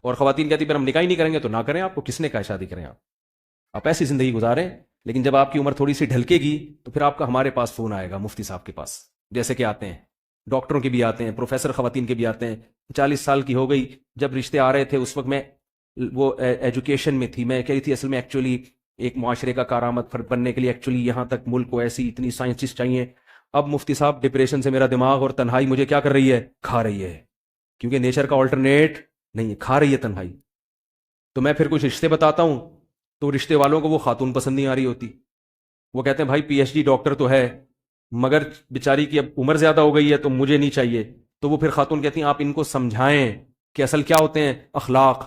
اور خواتین کہتی پھر ہم نکاح ہی نہیں کریں گے. تو نہ کریں, آپ کو کس نے کہا شادی کریں, آپ ایسی زندگی گزاریں. لیکن جب آپ کی عمر تھوڑی سی ڈھلکے گی تو پھر آپ کا ہمارے پاس فون آئے گا, مفتی صاحب کے پاس, جیسے کہ آتے ہیں, ڈاکٹروں کے بھی آتے ہیں, پروفیسر خواتین کے بھی آتے ہیں. 40 سال کی ہو گئی, جب رشتے آ رہے تھے اس وقت میں وہ ایجوکیشن میں تھی, میں کہہ رہی تھی اصل میں ایکچولی ایک معاشرے کا کارآمد فرد بننے کے لیے ایکچولی یہاں تک ملک کو ایسی اتنی سائنسسٹ چاہیے. اب مفتی صاحب ڈپریشن سے میرا دماغ اور تنہائی مجھے کیا کر رہی ہے, کھا رہی ہے, کیونکہ نیچر کا آلٹرنیٹ نہیں ہے, کھا رہی ہے تنہائی. تو میں پھر کچھ رشتے بتاتا ہوں تو رشتے والوں کو وہ خاتون پسند نہیں آ رہی ہوتی. وہ کہتے ہیں بھائی پی ایچ ڈی ڈاکٹر تو ہے مگر بیچاری کی اب عمر زیادہ ہو گئی ہے تو مجھے نہیں چاہیے. تو وہ پھر خاتون کہتی ہیں آپ ان کو سمجھائیں کہ اصل کیا ہوتے ہیں اخلاق.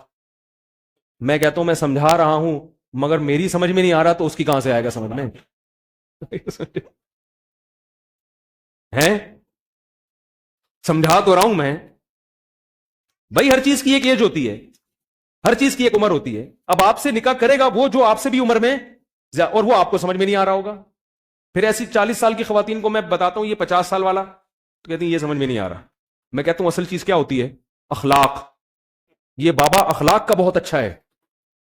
میں کہتا ہوں میں سمجھا رہا ہوں مگر میری سمجھ میں نہیں آ رہا تو اس کی کہاں سے آئے گا سمجھ میں ہیں. سمجھا تو رہا ہوں میں بھائی, ہر چیز کی ایک ایج ہوتی ہے, ہر چیز کی ایک عمر ہوتی ہے. اب آپ سے نکاح کرے گا وہ جو آپ سے بھی عمر میں, اور وہ آپ کو سمجھ میں نہیں آ رہا ہوگا. پھر ایسی 40 سال کی خواتین کو میں بتاتا ہوں یہ 50 سال والا, تو کہتی ہیں یہ سمجھ میں نہیں آ رہا. میں کہتا ہوں اصل چیز کیا ہوتی ہے, اخلاق. یہ بابا اخلاق کا بہت اچھا ہے,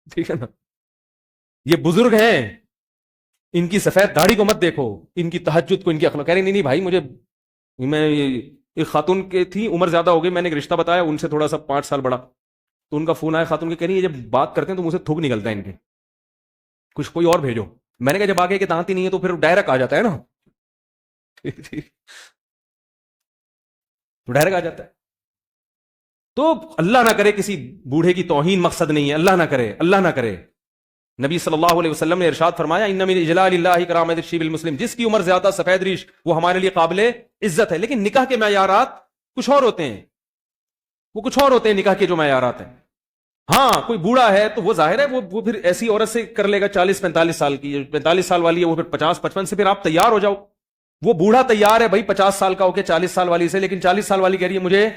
ٹھیک ہے نا. یہ بزرگ ہیں, ان کی سفید داڑھی کو مت دیکھو, ان کی تہجد کو, ان کی اخلاق. کہہ رہی نہیں بھائی مجھے, میں ایک خاتون کے تھی عمر زیادہ ہو گئی, میں نے ایک رشتہ بتایا ان سے تھوڑا سا 5 سال بڑا, تو ان کا فون آیا خاتون کے, کہہ رہی ہے جب بات کرتے ہیں تو مجھ سے تھوک نکلتا ہے ان کے, کچھ کوئی اور بھیجو. میں نے کہا جب آگے کے دانت ہی نہیں ہے تو پھر ڈائریکٹ آ جاتا ہے نا, تو ڈائریکٹ آ جاتا ہے. تو اللہ نہ کرے کسی بوڑھے کی توہین مقصد نہیں ہے, اللہ نہ کرے, اللہ نہ کرے. نبی صلی اللہ علیہ وسلم نے ارشاد فرمایا ان من اجلال اللہ کرامت الشیب المسلم, جس کی عمر زیادہ سفید ریش وہ ہمارے لیے قابل عزت ہے. لیکن نکاح کے معیارات کچھ اور ہوتے ہیں, وہ کچھ اور ہوتے ہیں نکاح کے جو معیارات ہیں. ہاں کوئی بوڑھا ہے تو وہ ظاہر ہے وہ پھر ایسی عورت سے کر لے گا 40-45 سال کی, 45 سال والی ہے وہ پھر 50-55 سے پھر آپ تیار ہو جاؤ. وہ بوڑھا تیار ہے بھائی 50 سال کا ہو کے 40 سال والی سے, لیکن 40 سال والی کہہ رہی ہے مجھے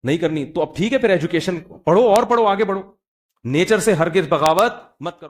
نہیں کرنی. تو اب ٹھیک ہے پھر ایجوکیشن پڑھو اور پڑھو, آگے بڑھو. نیچر سے ہرگز بغاوت مت کرو.